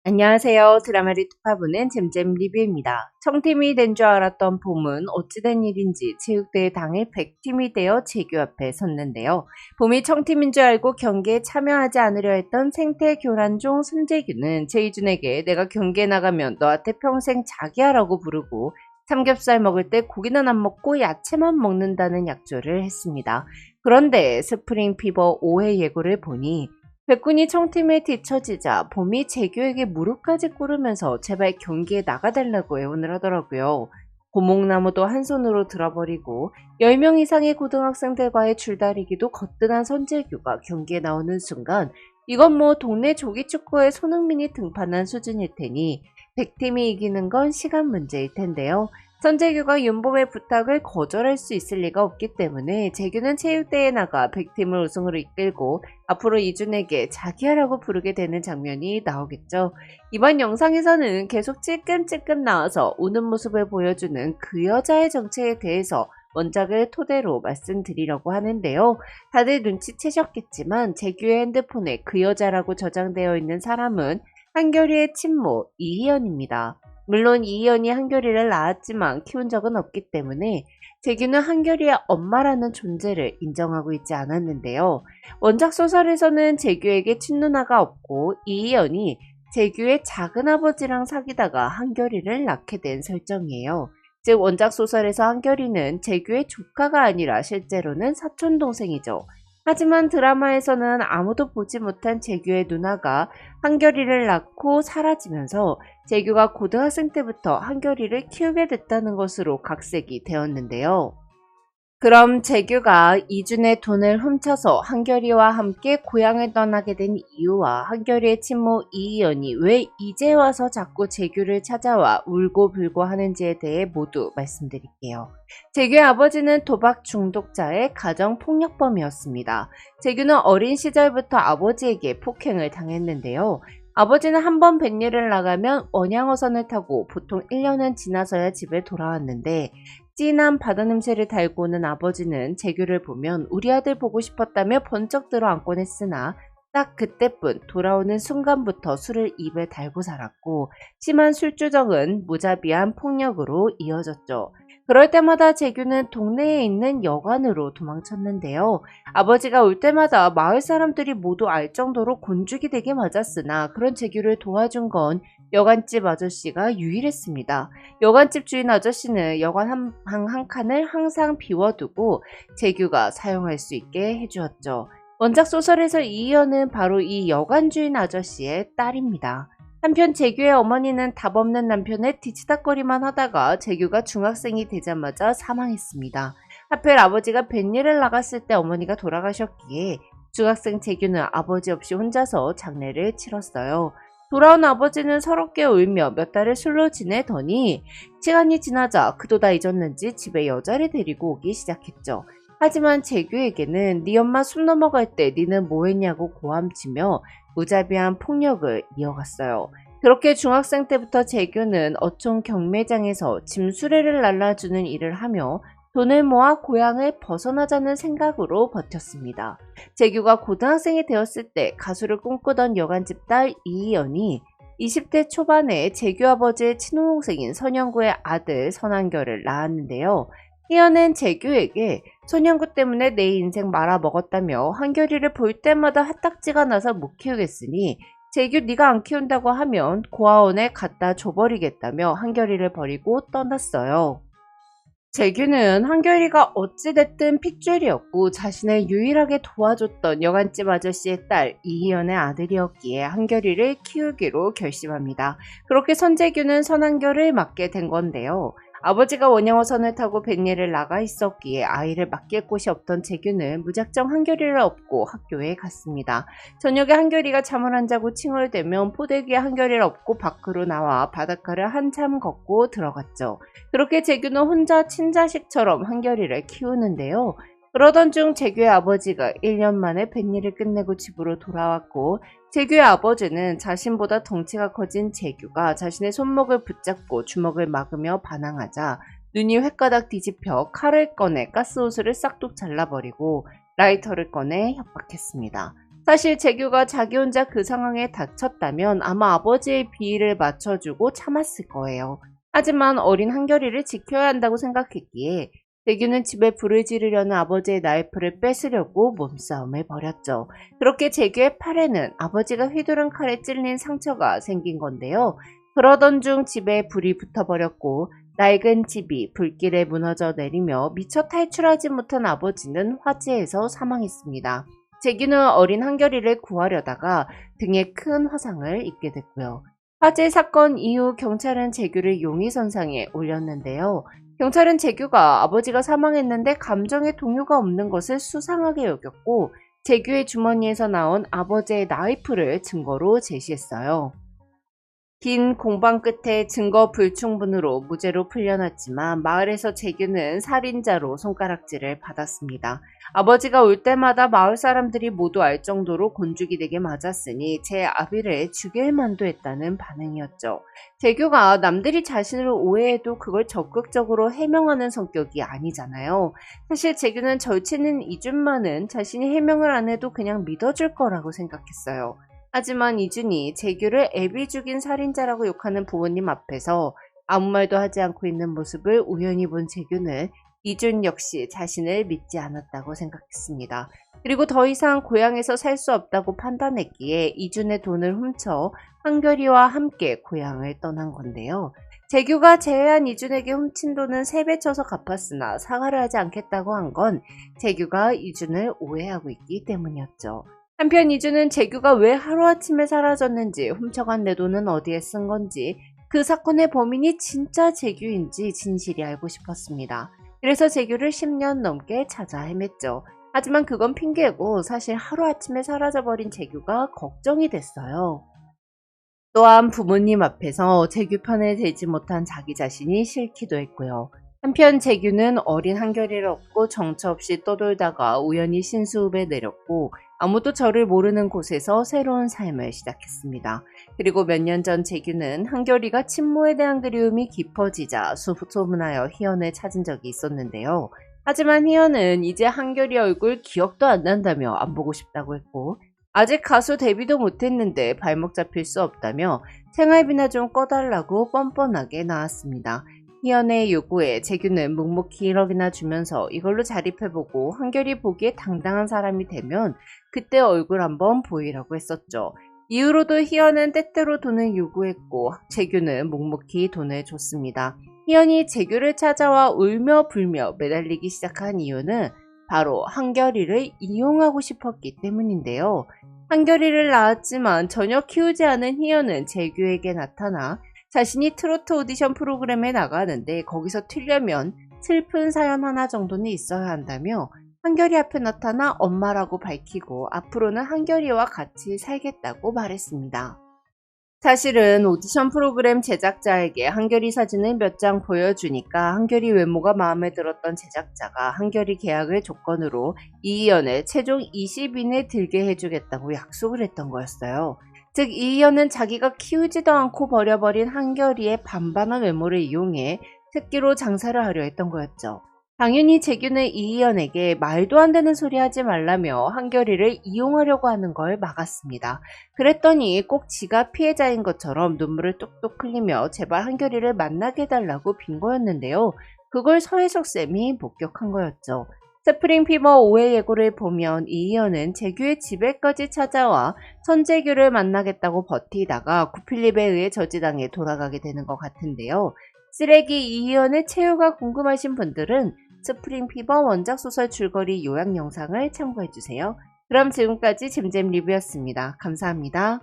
안녕하세요. 드라마 리투파 보는 잼잼 리뷰입니다. 청팀이 된 줄 알았던 봄은 어찌된 일인지 체육대회 당일 100팀이 되어 재규 앞에 섰는데요. 봄이 청팀인 줄 알고 경기에 참여하지 않으려 했던 생태교란종 손재규는 제이준에게 내가 경기에 나가면 너한테 평생 자기야라고 부르고 삼겹살 먹을 때 고기는 안 먹고 야채만 먹는다는 약조를 했습니다. 그런데 스프링 피버 5회 예고를 보니 백군이 청팀에 뒤처지자 봄이 재규에게 무릎까지 꿇으면서 제발 경기에 나가달라고 애원을 하더라고요. 고목나무도 한 손으로 들어버리고 10명 이상의 고등학생들과의 줄다리기도 거뜬한 선재규가 경기에 나오는 순간 이건 뭐 동네 조기축구에 손흥민이 등판한 수준일 테니 100팀이 이기는 건 시간 문제일 텐데요. 선재규가 윤봄의 부탁을 거절할 수 있을 리가 없기 때문에 재규는 체육대회에 나가 100팀을 우승으로 이끌고 앞으로 이준에게 자기야라고 부르게 되는 장면이 나오겠죠. 이번 영상에서는 계속 찔끔찔끔 나와서 우는 모습을 보여주는 그 여자의 정체에 대해서 원작을 토대로 말씀드리려고 하는데요. 다들 눈치채셨겠지만 재규의 핸드폰에 그 여자라고 저장되어 있는 사람은 한결이의 친모 이희연입니다. 물론 이희연이 한결이를 낳았지만 키운 적은 없기 때문에 재규는 한결이의 엄마라는 존재를 인정하고 있지 않았는데요. 원작 소설에서는 재규에게 친누나가 없고 이희연이 재규의 작은아버지랑 사귀다가 한결이를 낳게 된 설정이에요. 즉 원작 소설에서 한결이는 재규의 조카가 아니라 실제로는 사촌동생이죠. 하지만 드라마에서는 아무도 보지 못한 재규의 누나가 한결이를 낳고 사라지면서 재규가 고등학생 때부터 한결이를 키우게 됐다는 것으로 각색이 되었는데요. 그럼 재규가 이준의 돈을 훔쳐서 한결이와 함께 고향을 떠나게 된 이유와 한결이의 친모 이희연이 왜 이제 와서 자꾸 재규를 찾아와 울고불고 하는지에 대해 모두 말씀드릴게요. 재규의 아버지는 도박 중독자의 가정폭력범이었습니다. 재규는 어린 시절부터 아버지에게 폭행을 당했는데요. 아버지는 한 번 뱃일을 나가면 원양어선을 타고 보통 1년은 지나서야 집에 돌아왔는데 진한 바다 냄새를 달고 오는 아버지는 재규를 보면 우리 아들 보고 싶었다며 번쩍 들어 안곤 했으나 딱 그때뿐 돌아오는 순간부터 술을 입에 달고 살았고 심한 술주정은 무자비한 폭력으로 이어졌죠. 그럴 때마다 재규는 동네에 있는 여관으로 도망쳤는데요. 아버지가 올 때마다 마을 사람들이 모두 알 정도로 곤죽이 되게 맞았으나 그런 재규를 도와준 건 여관집 아저씨가 유일했습니다. 여관집 주인 아저씨는 여관 한 칸을 항상 비워두고 재규가 사용할 수 있게 해주었죠. 원작 소설에서 이희연은 바로 이 여관 주인 아저씨의 딸입니다. 한편 재규의 어머니는 답 없는 남편의 뒤치다거리만 하다가 재규가 중학생이 되자마자 사망했습니다. 하필 아버지가 뱃일을 나갔을 때 어머니가 돌아가셨기에 중학생 재규는 아버지 없이 혼자서 장례를 치렀어요. 돌아온 아버지는 서럽게 울며 몇 달을 술로 지내더니 시간이 지나자 그도 다 잊었는지 집에 여자를 데리고 오기 시작했죠. 하지만 재규에게는 네 엄마 숨 넘어갈 때 니는 뭐 했냐고 고함치며 무자비한 폭력을 이어갔어요. 그렇게 중학생 때부터 재규는 어촌 경매장에서 짐수레를 날라주는 일을 하며 돈을 모아 고향을 벗어나자는 생각으로 버텼습니다. 재규가 고등학생이 되었을 때 가수를 꿈꾸던 여관집 딸 이희연이 20대 초반에 재규 아버지의 친동생인 선영구의 아들 선한결을 낳았는데요. 희연은 재규에게 선영구 때문에 내 인생 말아먹었다며 한결이를 볼 때마다 핫딱지가 나서 못 키우겠으니 재규 네가 안 키운다고 하면 고아원에 갖다 줘버리겠다며 한결이를 버리고 떠났어요. 재규는 한결이가 어찌됐든 핏줄이었고 자신을 유일하게 도와줬던 여관집 아저씨의 딸 이희연의 아들이었기에 한결이를 키우기로 결심합니다. 그렇게 선재규는 선한결을 맡게 된 건데요. 아버지가 원양어선을 타고 뱃일을 나가 있었기에 아이를 맡길 곳이 없던 재규는 무작정 한결이를 업고 학교에 갔습니다. 저녁에 한결이가 잠을 안 자고 칭얼대면 포대기에 한결이를 업고 밖으로 나와 바닷가를 한참 걷고 들어갔죠. 그렇게 재규는 혼자 친자식처럼 한결이를 키우는데요. 그러던 중 재규의 아버지가 1년 만에 뱃일을 끝내고 집으로 돌아왔고 재규의 아버지는 자신보다 덩치가 커진 재규가 자신의 손목을 붙잡고 주먹을 막으며 반항하자 눈이 횟가닥 뒤집혀 칼을 꺼내 가스호스를 싹둑 잘라버리고 라이터를 꺼내 협박했습니다. 사실 재규가 자기 혼자 그 상황에 닥쳤다면 아마 아버지의 비위를 맞춰주고 참았을 거예요. 하지만 어린 한결이를 지켜야 한다고 생각했기에 재규는 집에 불을 지르려는 아버지의 나이프를 뺏으려고 몸싸움을 벌였죠. 그렇게 재규의 팔에는 아버지가 휘두른 칼에 찔린 상처가 생긴 건데요. 그러던 중 집에 불이 붙어버렸고 낡은 집이 불길에 무너져 내리며 미처 탈출하지 못한 아버지는 화재에서 사망했습니다. 재규는 어린 한결이를 구하려다가 등에 큰 화상을 입게 됐고요. 화재 사건 이후 경찰은 재규를 용의선상에 올렸는데요. 경찰은 재규가 아버지가 사망했는데 감정의 동요가 없는 것을 수상하게 여겼고 재규의 주머니에서 나온 아버지의 나이프를 증거로 제시했어요. 긴 공방 끝에 증거 불충분으로 무죄로 풀려났지만 마을에서 재규는 살인자로 손가락질을 받았습니다. 아버지가 올 때마다 마을 사람들이 모두 알 정도로 곤죽이 되게 맞았으니 제 아비를 죽일 만도 했다는 반응이었죠. 재규가 남들이 자신을 오해해도 그걸 적극적으로 해명하는 성격이 아니잖아요. 사실 재규는 절친인 이준만은 자신이 해명을 안 해도 그냥 믿어줄 거라고 생각했어요. 하지만 이준이 재규를 애비 죽인 살인자라고 욕하는 부모님 앞에서 아무 말도 하지 않고 있는 모습을 우연히 본 재규는 이준 역시 자신을 믿지 않았다고 생각했습니다. 그리고 더 이상 고향에서 살 수 없다고 판단했기에 이준의 돈을 훔쳐 한결이와 함께 고향을 떠난 건데요. 재규가 제외한 이준에게 훔친 돈은 3배 쳐서 갚았으나 사과를 하지 않겠다고 한 건 재규가 이준을 오해하고 있기 때문이었죠. 한편 이준은 재규가 왜 하루아침에 사라졌는지, 훔쳐간 내 돈은 어디에 쓴 건지, 그 사건의 범인이 진짜 재규인지 진실이 알고 싶었습니다. 그래서 재규를 10년 넘게 찾아 헤맸죠. 하지만 그건 핑계고 사실 하루아침에 사라져버린 재규가 걱정이 됐어요. 또한 부모님 앞에서 재규 편에 들지 못한 자기 자신이 싫기도 했고요. 한편 재규는 어린 한결이를 얻고 정처 없이 떠돌다가 우연히 신수읍에 내렸고 아무도 저를 모르는 곳에서 새로운 삶을 시작했습니다. 그리고 몇 년 전 재규는 한결이가 친모에 대한 그리움이 깊어지자 소문하여 희연을 찾은 적이 있었는데요. 하지만 희연은 이제 한결이 얼굴 기억도 안 난다며 안 보고 싶다고 했고 아직 가수 데뷔도 못했는데 발목 잡힐 수 없다며 생활비나 좀 꺼달라고 뻔뻔하게 나왔습니다. 희연의 요구에 재규는 묵묵히 1억이나 주면서 이걸로 자립해보고 한결이 보기에 당당한 사람이 되면 그때 얼굴 한번 보이라고 했었죠. 이후로도 희연은 때때로 돈을 요구했고 재규는 묵묵히 돈을 줬습니다. 희연이 재규를 찾아와 울며 불며 매달리기 시작한 이유는 바로 한결이를 이용하고 싶었기 때문인데요. 한결이를 낳았지만 전혀 키우지 않은 희연은 재규에게 나타나 자신이 트로트 오디션 프로그램에 나가는데 거기서 튀려면 슬픈 사연 하나 정도는 있어야 한다며 한결이 앞에 나타나 엄마라고 밝히고 앞으로는 한결이와 같이 살겠다고 말했습니다. 사실은 오디션 프로그램 제작자에게 한결이 사진을 몇 장 보여주니까 한결이 외모가 마음에 들었던 제작자가 한결이 계약을 조건으로 이희연을 최종 20인에 들게 해주겠다고 약속을 했던 거였어요. 즉 이희연은 자기가 키우지도 않고 버려버린 한결이의 반반한 외모를 이용해 특기로 장사를 하려 했던 거였죠. 당연히 재규는 이희연에게 말도 안 되는 소리 하지 말라며 한결이를 이용하려고 하는 걸 막았습니다. 그랬더니 꼭 지가 피해자인 것처럼 눈물을 뚝뚝 흘리며 제발 한결이를 만나게 해달라고 빈 거였는데요. 그걸 서혜석 쌤이 목격한 거였죠. 스프링 피버 5회 예고를 보면 이희연은 재규의 집에까지 찾아와 선재규를 만나겠다고 버티다가 구필립에 의해 저지당해 돌아가게 되는 것 같은데요. 쓰레기 이희연의 최후가 궁금하신 분들은 스프링 피버 원작 소설 줄거리 요약 영상을 참고해주세요. 그럼 지금까지 잼잼 리뷰였습니다. 감사합니다.